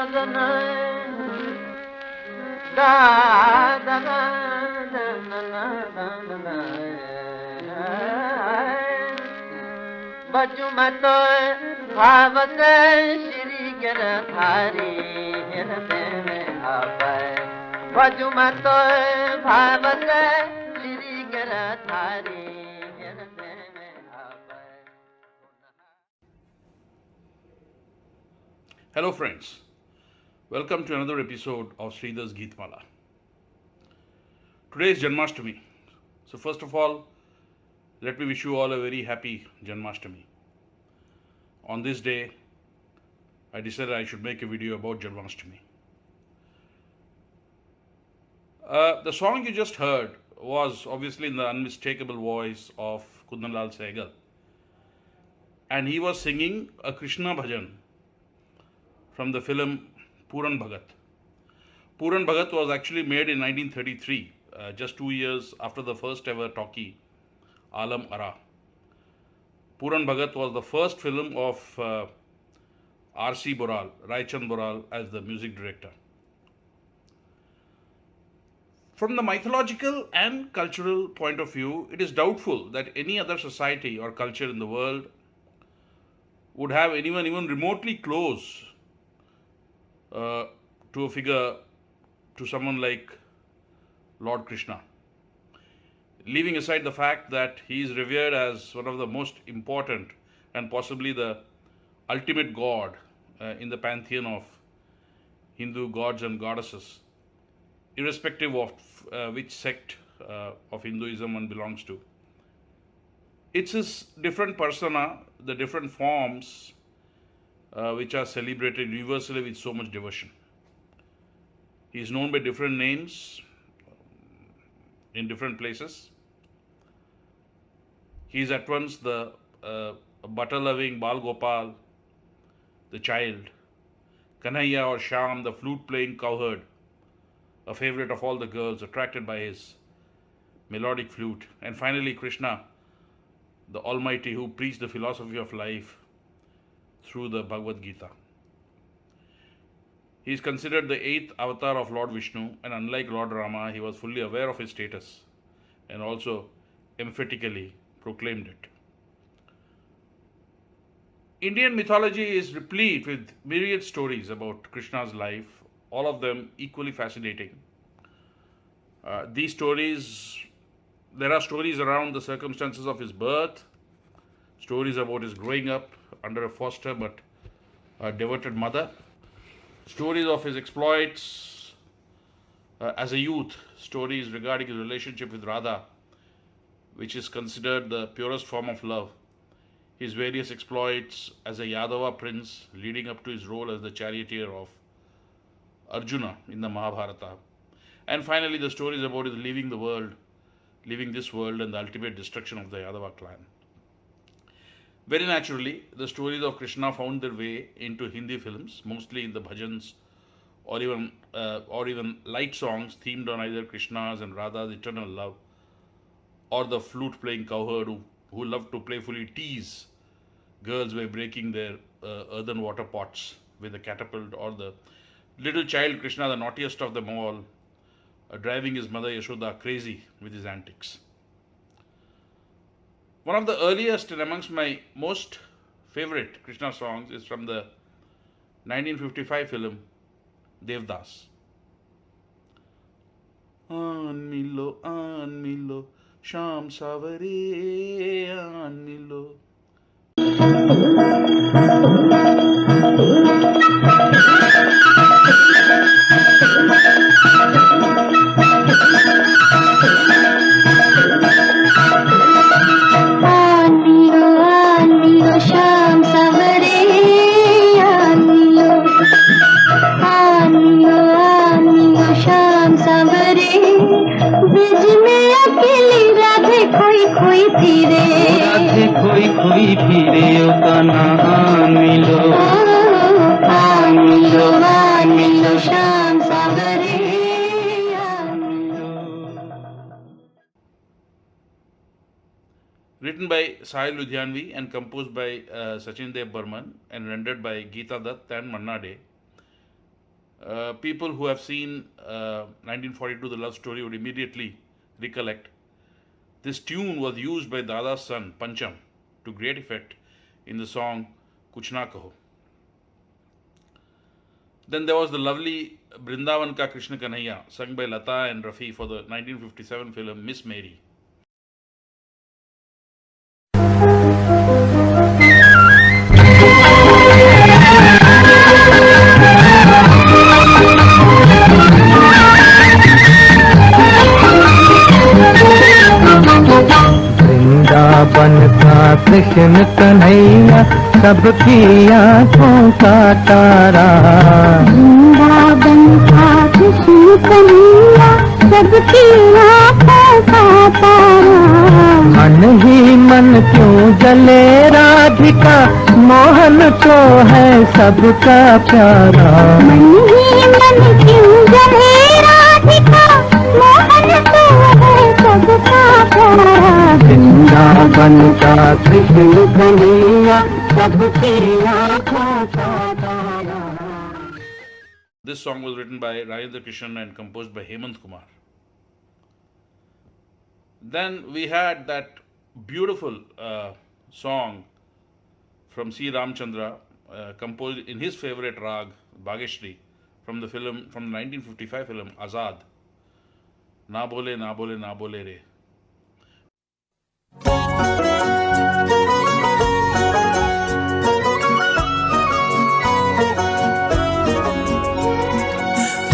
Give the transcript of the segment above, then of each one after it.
बजू मैं तो भाव से श्री गिरधारी हृदय में आवे बजू मैं तो भाव से श्री गिरधारी हृदय में आवे. Hello friends, welcome to another episode of Sridhar's Geetmala. Today is Janmashtami. So first of all, let me wish you all a very happy Janmashtami. On this day, I decided I should make a video about Janmashtami. The song you just heard was obviously in the unmistakable voice of Kundanlal Sehgal. And he was singing a Krishna bhajan from the film Puran Bhagat. Puran Bhagat was actually made in 1933, just 2 years after the first ever talkie, Alam Ara. Puran Bhagat was the first film of R.C. Boral, Raichand Boral, as the music director. From the mythological and cultural point of view, it is doubtful that any other society or culture in the world would have anyone even remotely close to a figure, to someone like Lord Krishna. Leaving aside the fact that he is revered as one of the most important and possibly the ultimate god in the pantheon of Hindu gods and goddesses, irrespective of which sect of Hinduism one belongs to. It's his different persona, the different forms which are celebrated universally with so much devotion. He is known by different names in different places. He is at once the butter-loving Bal Gopal, the child, Kanhaiya or Shyam, the flute-playing cowherd, a favorite of all the girls attracted by his melodic flute, and finally Krishna, the Almighty who preached the philosophy of life through the Bhagavad Gita. He is considered the 8th avatar of Lord Vishnu, and unlike Lord Rama, he was fully aware of his status and also emphatically proclaimed it. Indian mythology is replete with myriad stories about Krishna's life, all of them equally fascinating. These stories, there are stories around the circumstances of his birth, stories about his growing up under a foster but devoted mother, stories of his exploits as a youth, stories regarding his relationship with Radha, which is considered the purest form of love, his various exploits as a Yadava prince leading up to his role as the charioteer of Arjuna in the Mahabharata, and finally the stories about his leaving this world and the ultimate destruction of the Yadava clan. Very naturally, the stories of Krishna found their way into Hindi films, mostly in the bhajans or even light songs themed on either Krishna's and Radha's eternal love, or the flute-playing cowherd who loved to playfully tease girls by breaking their earthen water pots with a catapult, or the little child Krishna, the naughtiest of them all, driving his mother Yashoda crazy with his antics. One of the earliest and amongst my most favorite Krishna songs is from the 1955 film Devdas. Aan milo, Sham Savare, aan milo. Sham Savare, aan milo, Sham Savare, bridge में अकेली राधे खोई फिरे, ओ कान्हा आन मिलो श्याम सावरे. Written by Sahil Ludhianvi and composed by Sachin Dev Burman and rendered by Geeta Dutt and Manna Dey, People who have seen 1942, The Love Story, would immediately recollect this tune was used by Dada's son Pancham to great effect in the song Kuch Na Kaho. Then there was the lovely Brindavan Ka Krishna Kanhaiya, sung by Lata and Rafi for the 1957 film Miss Mary. Vrindavan का कृष्ण कन्हैया सबकी आंखों का तारा। वृंदावन का कृष्ण कन्हैया सबकी आंखों का तारा। मन ही मन क्यों जले राधिका, मोहन तो है सबका प्यारा। मन ही मन क्यों जले राधिका, मोहन तो है सबका प्यारा। वृंदावन का कृष्ण कन्हैया सबकी आंखों का तारा। This song was written by Rajendra Krishnan and composed by Hemant Kumar. Then we had that beautiful song from C. Ramchandra, composed in his favorite rag, Bhageshri, from the 1955 film Azad. Na bole, na bole, na bole re.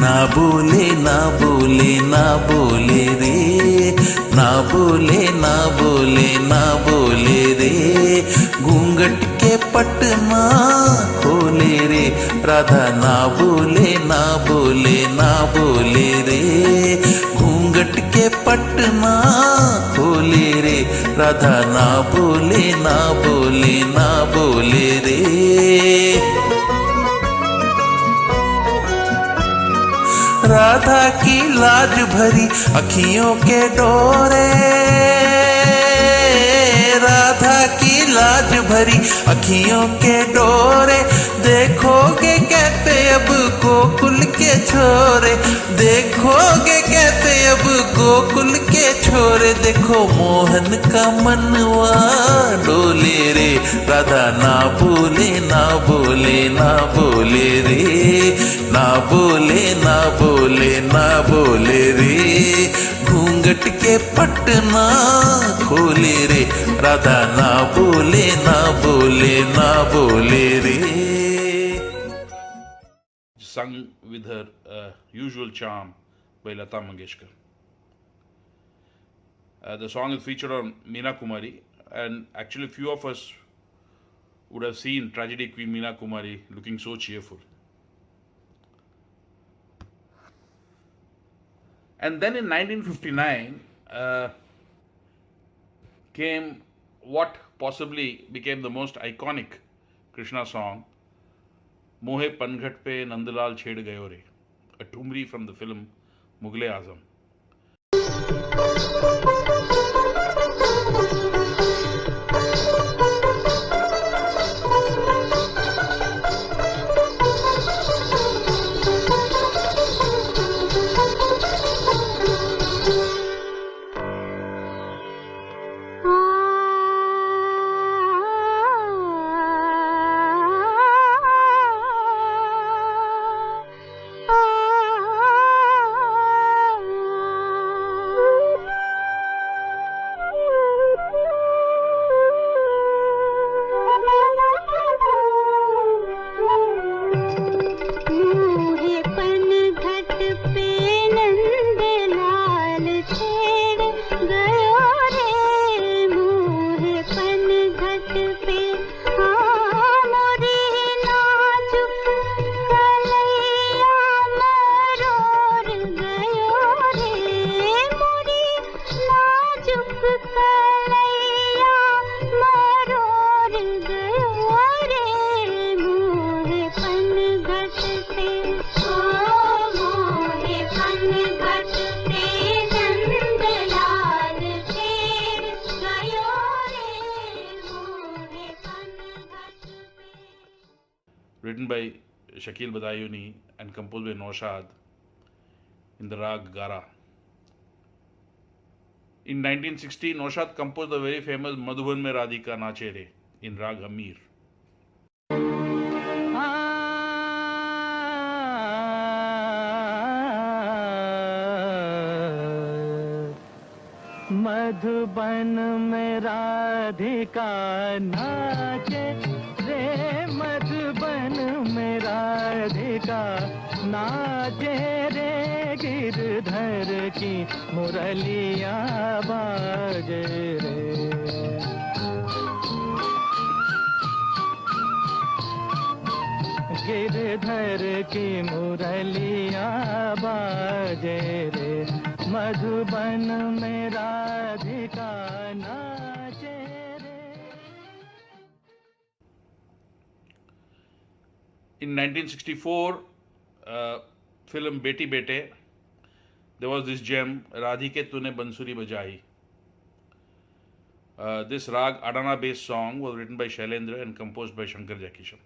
ना बोले ना बोले ना बोले रे, ना बोले ना बोले ना बोले रे, घूंघट के पटना खोले रे, राधा ना बोले ना बोले ना बोले रे, घूंघट के पटना खोले रे, राधा ना बोले ना बोले ना बोले रे। राधा की लाज भरी अखियों के डोरे, राधा की लाज भरी अखियों के डोरे, देखोगे कहते अब गोकुल के छोरे, देखोगे कहते अब गोकुल के छोरे, देखो मोहन का मनवा डोले रे, राधा ना बोले ना बोले ना बोले रे, ना बोले ना बोले ना बोले रे, घूंघट के पटना खोले रे, राधा ना बोले ना बोले ना बोले रे। Sung with her usual charm by Lata Mangeshkar. The song is featured on Meena Kumari, and actually few of us would have seen tragedy queen Meena Kumari looking so cheerful. And then in 1959 came what possibly became the most iconic Krishna song, Mohe Panghat Pe Nandlal Chhed Gayo Re, a Tumri from the film Mughal-e-Azam. Written by Shakil Badayuni and composed by Naushad in the rag Gara. In 1960, Naushad composed the very famous Madhuban Mein Radhika Nache Re in rag Amir. Madhuban में राधिका नाचे रे, मधुबन में राधिका नाचे रे, गिरधर की मुरलिया बाजे रे। गिरधर की मुरलिया बाजे रे, मधुबन में राधिका नाचे रे। In 1964, film Beti Bete, there was this gem, Radhike Tune Bansuri Bajai. This rag Adana based song was written by Shailendra and composed by Shankar Jaikishan.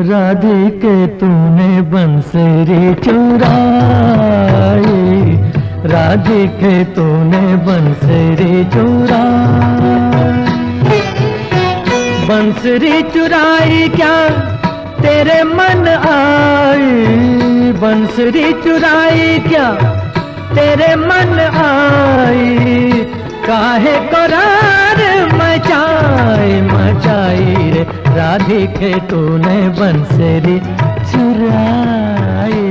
राधिके तूने बंसरी चुराई, राधिके तूने बंसरी चुराई। बंसरी चुराई क्या तेरे मन आई, बंसरी चुराई क्या तेरे मन आई। काहे करार मचाई मचाई रे, राधिके तूने बंसरी चुराई,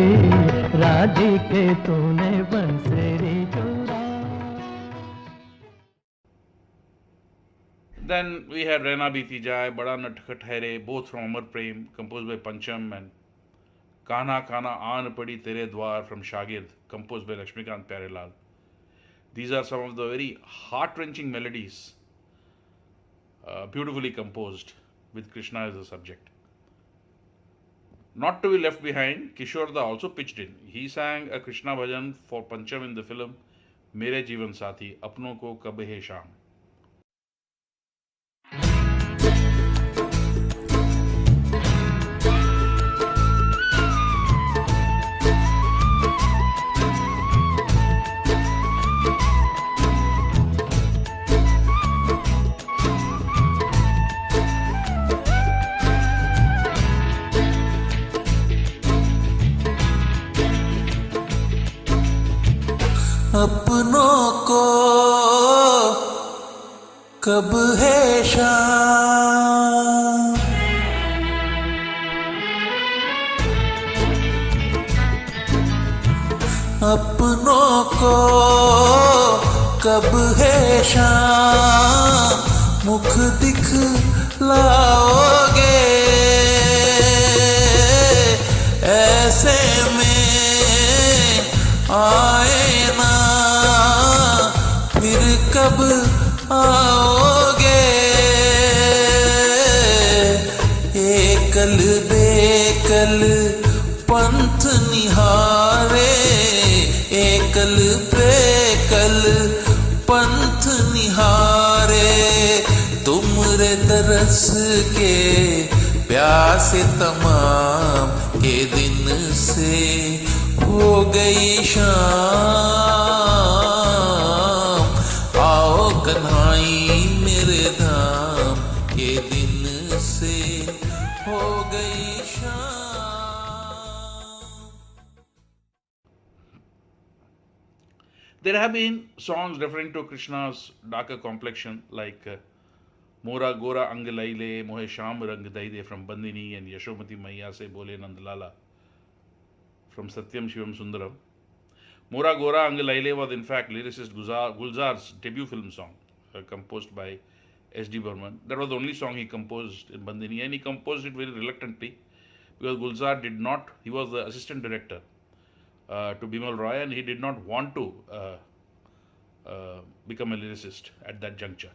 राधिके तूने बंसरी चुराई। Then we had Rena Biti Jai, Bada Natkhat Haire, both from Amar Prem, composed by Pancham, and Kana Kana Aan Padi Tere Dwar from Shagird, composed by Lakshmikant Pyarelal. These are some of the very heart-wrenching melodies, beautifully composed, with Krishna as the subject. Not to be left behind, Kishore Da also pitched in. He sang a Krishna bhajan for Pancham in the film Mere Jeevan Sathi, Apno Ko Kab Hai Sham. अपनों को कब है शाम, अपनों को कब है शाम, मुख दिखलाओगे ऐसे में आए ना, फिर कब आओगे। एकल बेकल पंथ निहारे, एकल बेकल पंथ निहारे, तुमरे तरस के प्यासे तमाम के दिन से हो गई शाम। आओ कन्हाई मेरे धाम, के दिन से हो गई शाम। There have been songs referring to Krishna's darker complexion, like Mora Gora Ang Laile Mohe Sham Rang Daide from Bandini and Yashomati Maiya Se Bole Nandlala from Satyam Shivam Sundaram. Mora Gora Ang Laile was in fact lyricist Gulzar's debut film song, composed by S.D. Burman. That was the only song he composed in Bandini, and he composed it very reluctantly because Gulzar did not, he was the assistant director to Bimal Roy, and he did not want to become a lyricist at that juncture.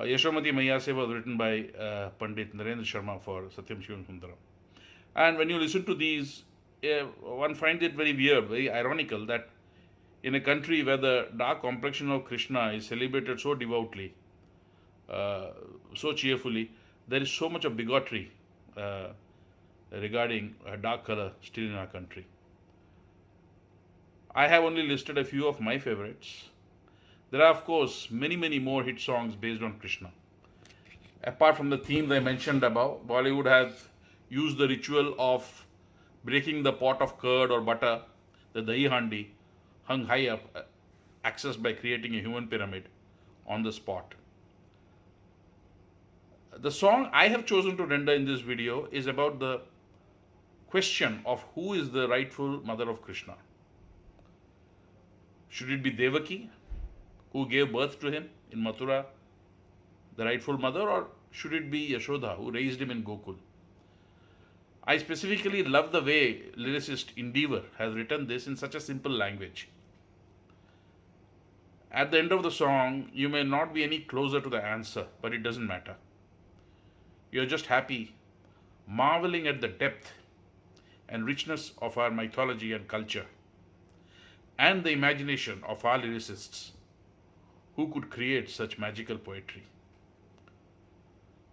Yashomati Maiya Se was written by Pandit Narendra Sharma for Satyam Shivam Sundaram. And when you listen to these, one finds it very weird, very ironical that in a country where the dark complexion of Krishna is celebrated so devoutly, so cheerfully, there is so much of bigotry regarding dark color still in our country. I have only listed a few of my favorites. There are, of course, many, many more hit songs based on Krishna. Apart from the themes I mentioned above, Bollywood has used the ritual of breaking the pot of curd or butter, the dahi handi, hung high up, accessed by creating a human pyramid on the spot. The song I have chosen to render in this video is about the question of who is the rightful mother of Krishna. Should it be Devaki, who gave birth to him in Mathura, the rightful mother, or should it be Yashoda, who raised him in Gokul? I specifically love the way lyricist Indeevar has written this in such a simple language. At the end of the song, you may not be any closer to the answer, but it doesn't matter. You're just happy, marveling at the depth and richness of our mythology and culture, and the imagination of our lyricists who could create such magical poetry.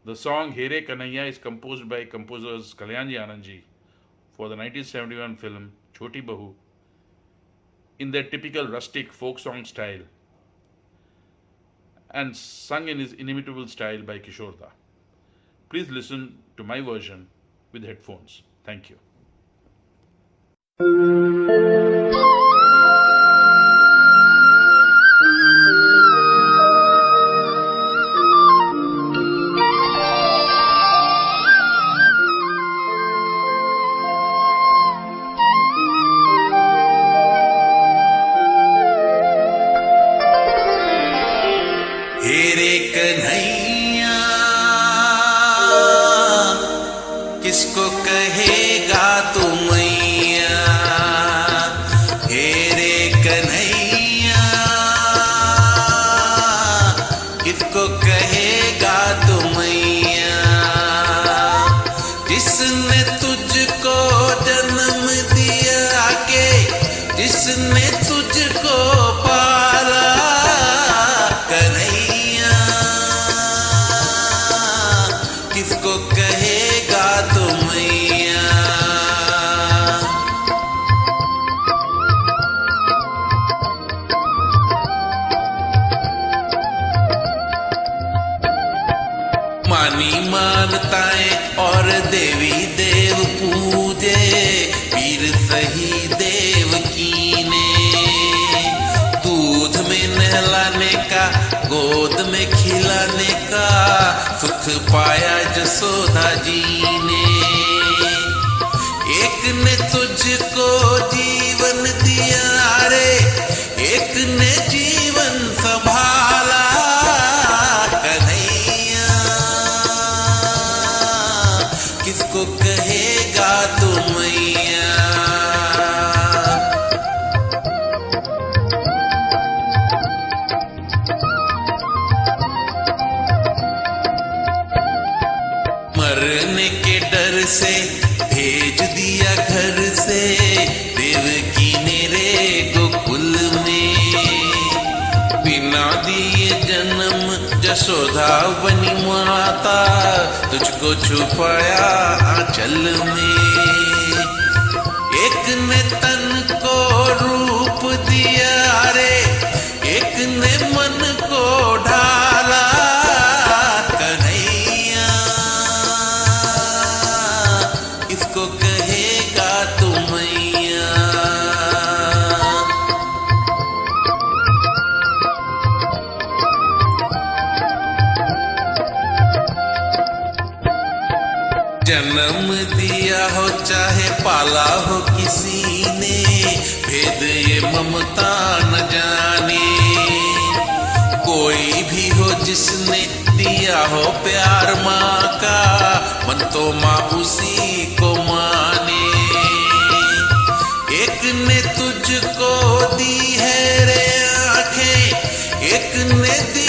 The song Re Kanhaiya is composed by composers Kalyanji Anandji for the 1971 film Chhoti Bahu in their typical rustic folk song style and sung in his inimitable style by Kishorda. Please listen to my version with headphones. Thank you. रे कन्हैया किसको कहेगा तू मैया, हे रे कन्हैया किसको कहेगा तू मैया, जिसने तुझको जन्म दिया के, जिसने तुझको पाला कन्हैया, किसको कहेगा तू मैया। मानी मानताएं और देवी देव पूजे, पीर सही देव कीने, दूध में नहलाने का, गोद में खिलाने का सुख पाया जसोदा जी ने। एक ने तुझको जीवन दिया रे, एक ने जीवन संभाला कन्हैया, किसको कहेगा तू मैया। मरने के डर से भेज दिया घर से देवकी ने रे गोकुल में, बिना दिए जन्म जसोदा बनी माता, तुझको छुपाया आंचल में। एक ने तन को रूप दिया रे, एक ने मन को ढाला कन्हैया, इसको कहेगा तू मैया। जन्म दिया हो चाहे पाला हो किसी ने, भेद ये ममता न जाने, कोई भी हो जिसने दिया हो प्यार माँ का, मन तो माँ उसी को माने। एक ने तुझको दी है रे आंखें, एक ने दी